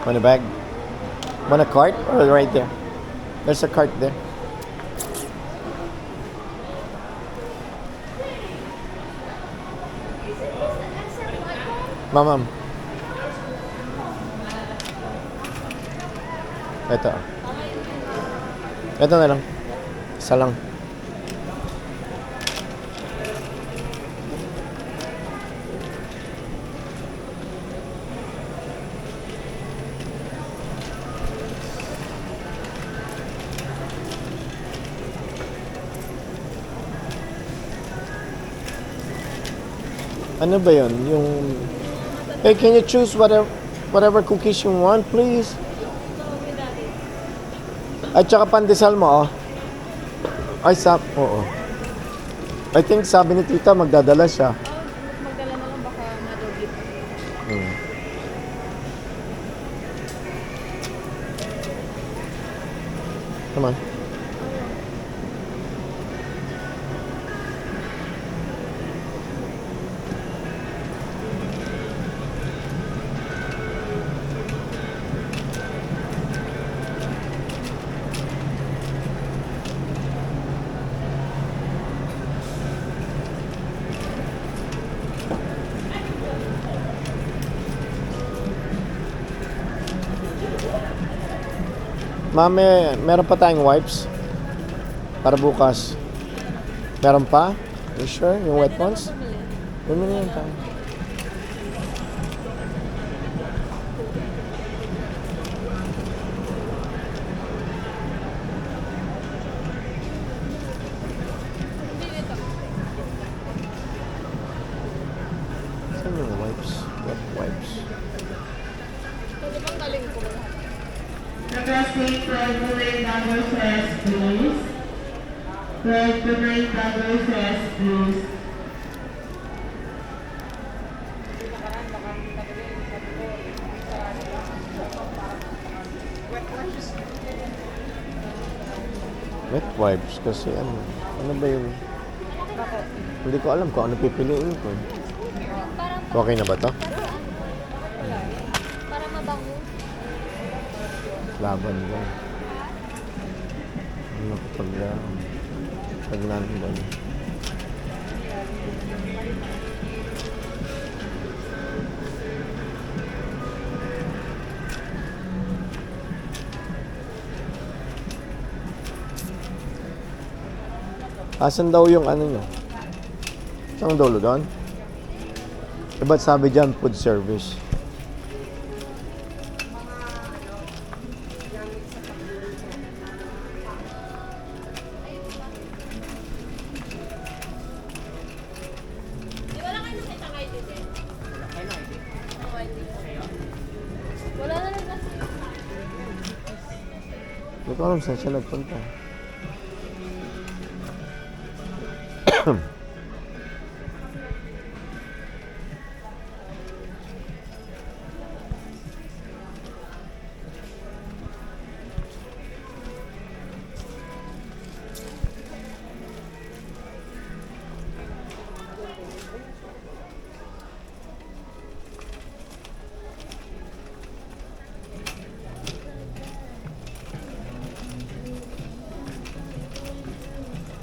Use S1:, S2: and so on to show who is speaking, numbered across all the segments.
S1: Want a bag? Want a cart? Or right there? There's a cart there. Ma'am. Ito. Ito na lang. Isa lang. Ano ba yun? Yung... Hey, can you choose whatever cookies you want, please? At saka pandesal mo, oh. Ay, oo. I think sabi ni Tita, magdadala siya.
S2: Magdala na lang, baka madoble pa.
S1: Come on. Mami, meron pa tayong wipes? Para bukas. Meron pa? You sure? Yung wet ones? Bumili yan tayo. Saan yung wipes? Wet wipes.
S2: Pwede bang galing ko ba?
S3: Requesting 12 to 9 double fresh, please. 12 to 9 double fresh, please.
S1: Wet wipes kasi ano? Ano ba yung... Hindi ko alam kung ano pipiliin ko.
S2: Parang
S1: Okay na ba to?
S2: para mabango.
S1: Laban ko. Ano pag nandun. Asan daw yung ano nyo? Saan dulo doon? Eh, ba't sabi dyan food service?
S2: Di ba lang kayo nakita kay Dede? Wala na rin kasi.
S1: Hindi ko alam saan siya nagpunta.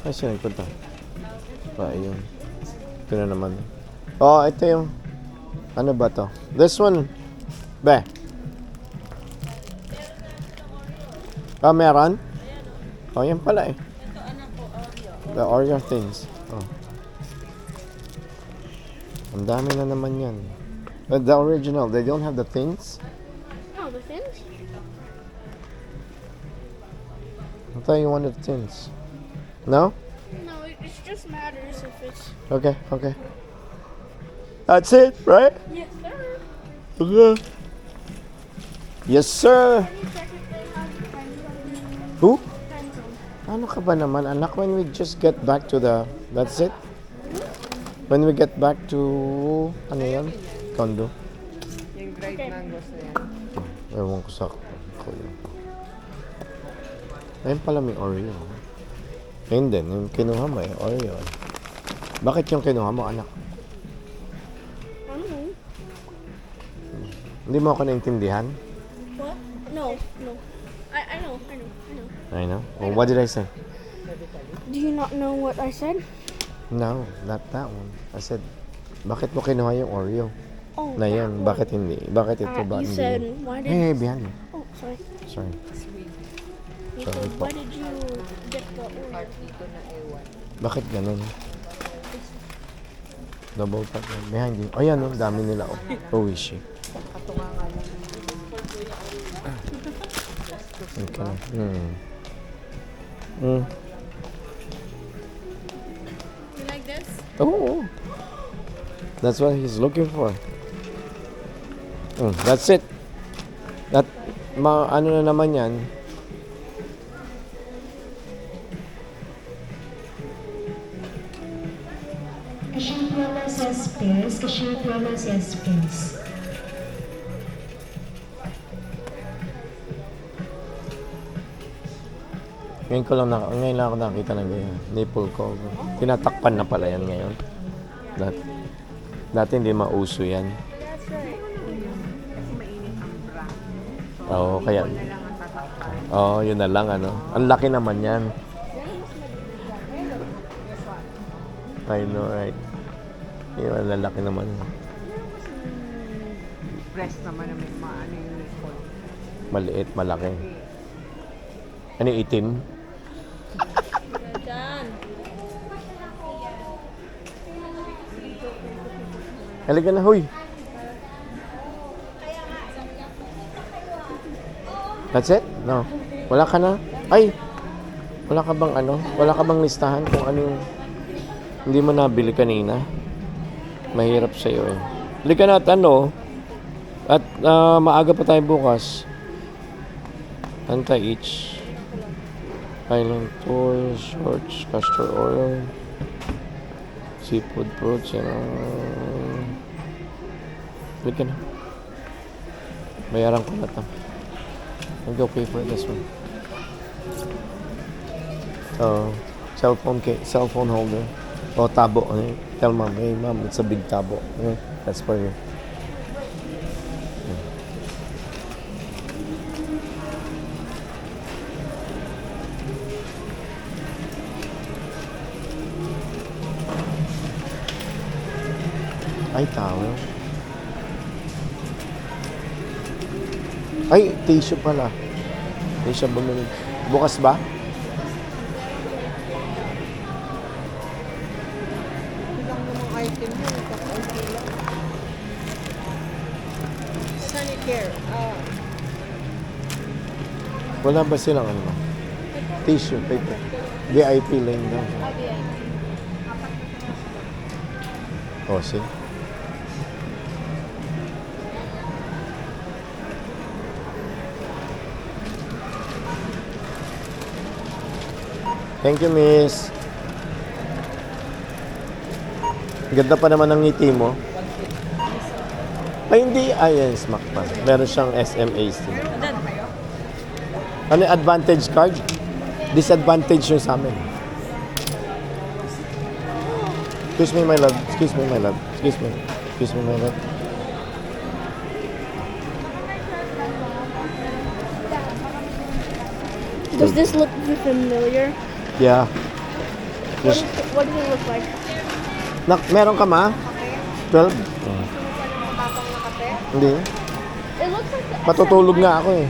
S1: Ay, siya nagpunta. Ba, yun. Ito na naman. Oh, ito yung... Ano ba to? This one. Be. Ah, meron? Oh, yan pala eh. The Oreo things. Oh. Ang dami na naman yan. But the original, they don't have the things?
S2: Oh, the things?
S1: I thought you wanted things. No?
S2: No, it just matters if it's...
S1: Okay, okay. That's it, right?
S2: Yes, sir.
S1: Okay. Yes, sir.
S2: Can you check if they have pencils?
S1: Who?
S2: Pencils.
S1: Ano ka ba naman, anak? When we just get back to the... That's it? When we get back to... Ano yan? Condo.
S4: Yung dried mangoes na yan.
S1: Ewan ko sa... Ayun pala may Oreo. Ayun din, yung kinuha mo eh, Oreo. Bakit yung kinuha mo, anak?
S2: Ano?
S1: Hindi mo ako naintindihan?
S2: What? No. I know.
S1: I know. Well, what did I say?
S2: Do you not know what I said?
S1: No, not that one. I said, bakit mo kinuha yung Oreo?
S2: Oh,
S1: Na yan, bakit hindi? Bakit ito ba
S2: you
S1: hindi?
S2: said, why did
S1: Hey, behind me.
S2: Oh, sorry.
S1: Sorry.
S2: You
S1: Sorry
S2: said,
S1: po.
S2: why did you get the Oreo?
S4: Part dito na ewan.
S1: Bakit ganun? Double tap yan. Behind you. Ayan, oh, dami nila. Oh, Oishi.
S4: Katunga nga lang.
S1: Okay.
S2: You like this?
S1: Oh, that's what he's looking for. That's it. That, ano na naman yan.
S5: Cashier promo says pairs. Cashier promo says pairs.
S1: Ngayon lang ako nakita ng ganyan. Nipple ko. Tinatakpan na pala yan ngayon. Dati hindi mauso yan.
S2: That's right.
S4: Kasi mainit ang bra.
S1: Oo, kaya.
S4: Na lang ang tatakpan.
S1: Oo, yun na lang ano. Ang laki naman yan. I know, right? Yun, ang lalaki naman.
S4: Breast naman na may maano yung nipple.
S1: Maliit, malaki. Ano yung itim?
S2: Done.
S1: Halika na, huy! That's it? No. Wala ka na? Ay! Wala ka bang ano? Wala ka bang listahan kung ano yung hindi mo nabili kanina? Mahirap sa'yo eh. Halika na at ano? At maaga pa tayo bukas. Anta each. Island tour, shorts, castor oil, seafood fruits, you know. Halika na. Bayaran ko na ito. I'll go pay for this one. Cell phone holder. Oh, tabo. Tell mom, hey mom, it's a big tabo. That's for you. Ay, towel. Ay, tissue pala. Hindi siya bumili. Bukas ba?
S4: Ilang namang item yun. Kakaunti lang. Sanicare.
S1: Wala ba silang ano? Tissue, paper. VIP lane daw. Oh, see? Thank you, miss. Ganda pa naman ng ngiti mo. Ay, hindi. Ayan, smack pa. Meron siyang SMAC. Ano yung advantage card? Disadvantage yung sa amin. Excuse me, my love. Excuse me, my love. Excuse me. Excuse me, my love.
S2: Does this look familiar?
S1: Yeah. Just,
S2: What does it look like?
S1: meron ka ma? 12? Hindi.
S2: It looks like the
S1: Matutulog nga ako eh.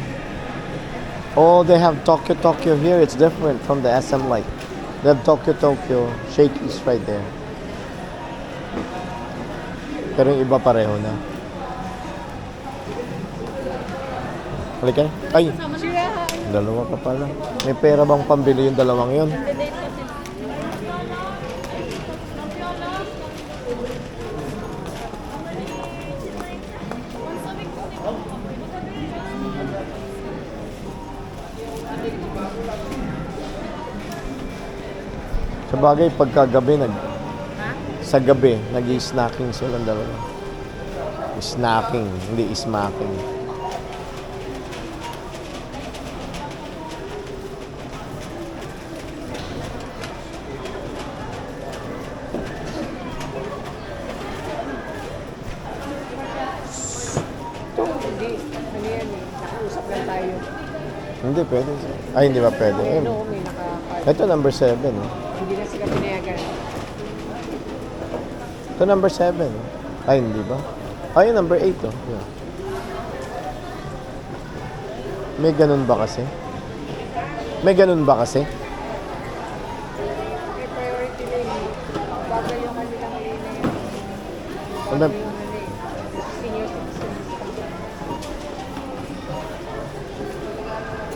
S1: Oh, they have Tokyo here. It's different from the SM Light. They have Tokyo. Shakey's right there. Pero yung iba pareho na. Halika. Ay! Dalawa ka pala. May pera bang pambili yung dalawang yun? Sa bagay, pagkagabi, sa gabi, nag-i-snacking silang dalawa. Snacking, hindi ismacking.
S4: Hindi. Ano yan eh. Nakiusap lang tayo.
S1: Hindi pwede. Ay, hindi ba pwede?
S4: Ano, may naka-card.
S1: Ito number 7.
S4: Hindi na sila pinayagan.
S1: Ito number 7. Ay, hindi ba? Ay, number 8 oh. Yeah. May ganun ba kasi? May ganun ba kasi?
S4: May priority lane. Bagal yung kanilang lane na yun.
S1: Ano ba?
S4: Yung ano eh, senior citizens.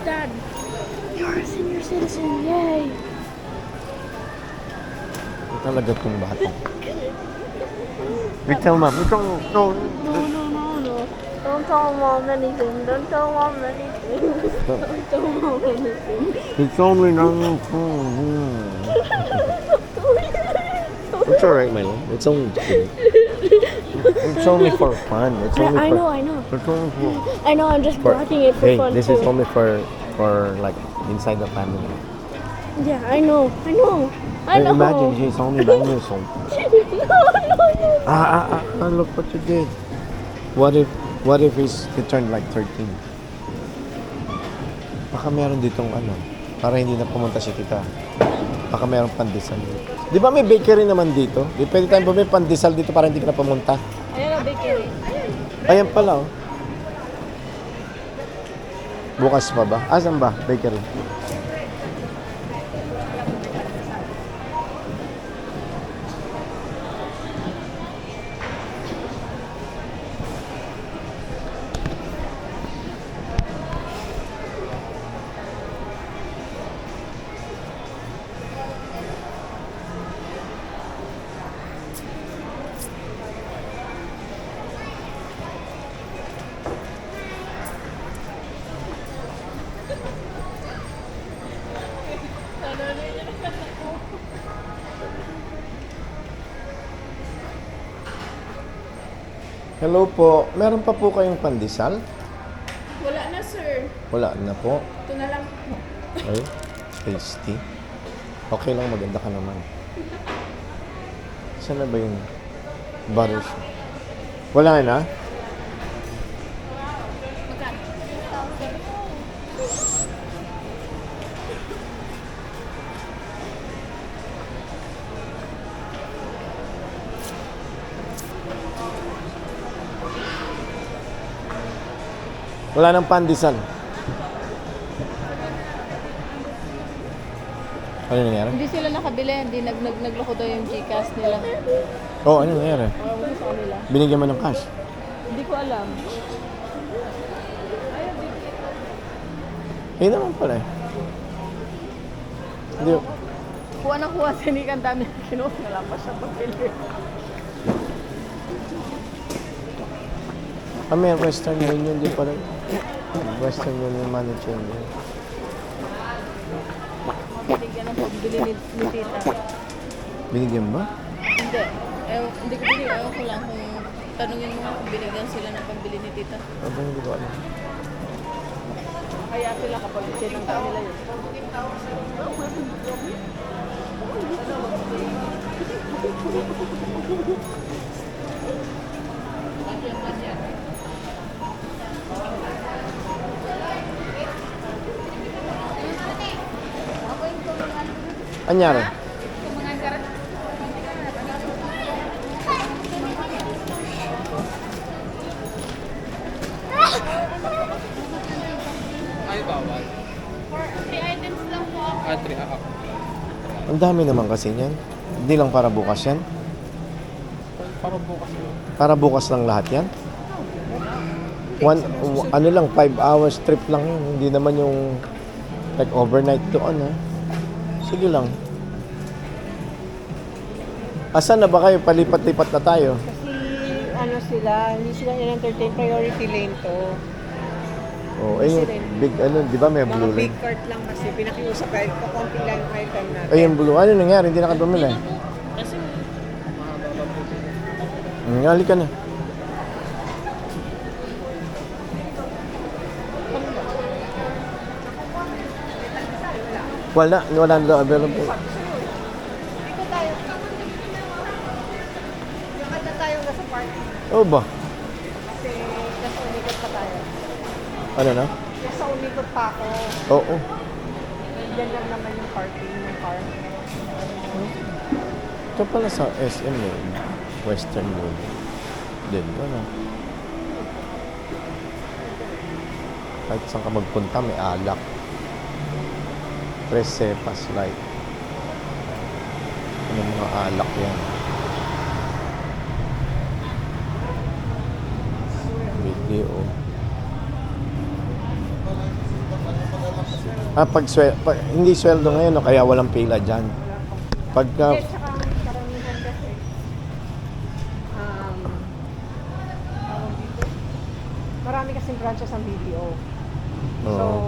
S2: Dad, you're a senior citizen. Yay.
S1: Talaga tong bata. Wait, tell mom. Ito, no.
S2: No. Don't tell mom anything. Don't tell mom anything. Don't tell mom anything.
S1: It's only not. It's alright, my love. It's only It's only for fun. It's only
S2: I
S1: for.
S2: know, I know.
S1: It's only for.
S2: I know, I'm just blocking it for
S1: Hey,
S2: fun
S1: this
S2: too.
S1: is only for like inside the family.
S2: Yeah, I know. I know.
S1: Imagine she's only 9 years old.
S2: No.
S1: Look what you did. What if he turned like 13? Baka meron ditong ano, para hindi na pumunta si tita. Baka meron pandesal. Di ba may bakery naman dito? Di pwede tayong bumili pandesal dito para hindi ka na pumunta.
S2: Ayan ang bakery.
S1: Ayan pala oh. Bukas pa ba? Asan ba? Bakery. Hello po. Meron pa po kayong pandesal?
S2: Wala na, sir.
S1: Wala na po.
S2: Ito na lang.
S1: Ay, tasty. Okay lang, maganda ka naman. Saan na ba yung butter? Wala na? Wala nang pandesal. Ano nangyari?
S6: Hindi sila nakabili, hindi nagloko daw yung Gcash nila.
S1: Oh, ano nangyari?
S6: Ewan ko sa kanila.
S1: Binigyan mo ng cash.
S6: Hindi ko alam.
S1: Yun naman pala eh. Hindi.
S6: Kuha na kuha sa ni ang dami na kinuha na lang pa siya pagbili.
S1: May Western Union din pala. Western Union money changer.
S6: Binigyan ng pagbili ni tita.
S1: Binigyan ba?
S6: Hindi. Hindi ko binigyan. Ewan ko lang kung tanungin mo nga kung binigyan sila ng pambili ni tita.
S1: Aba, hindi ko alam.
S6: Kaya sila kapag tinanggal nila yun.
S1: Anyari? Ang dami naman kasi niyan. Hindi lang para bukas yan. Para bukas lang lahat yan. Ano lang, 5 hours trip lang yun. Hindi naman yung like overnight doon ha. Sige lang. Asan na ba kayo? Palipat-lipat na tayo.
S4: Kasi ano sila, hindi sila in-entertain, priority lane to.
S1: Oh, yung big ano, di ba may
S4: Mga
S1: blue
S4: big
S1: lane?
S4: cart lang kasi pinakiusap kahit kakunti lang yung item natin.
S1: Ay, yung blue. Ano nangyari? Hindi na ka bumili. Halika na. Wala na daw available.
S4: Dito tayo. Yung kanta tayo nasa party.
S1: Oh ba?
S4: Kasi umigot pa tayo.
S1: Ano na?
S4: Kasi nasa Unikot pa ako.
S1: Oo.
S4: Diyan lang naman yung parking ng car.
S1: Ito pala sa SM yun. Western Mall. Din, ano? Kahit saan ka magpunta, may alak. Presepas Light. Ano mga alak yan? Video. Hindi sweldo ngayon, no? Kaya walang pila dyan. Pagka,
S4: Hindi, tsaka karamihan kasi. Tawag dito. Marami kasing branches ang BPO. So,
S1: Oo.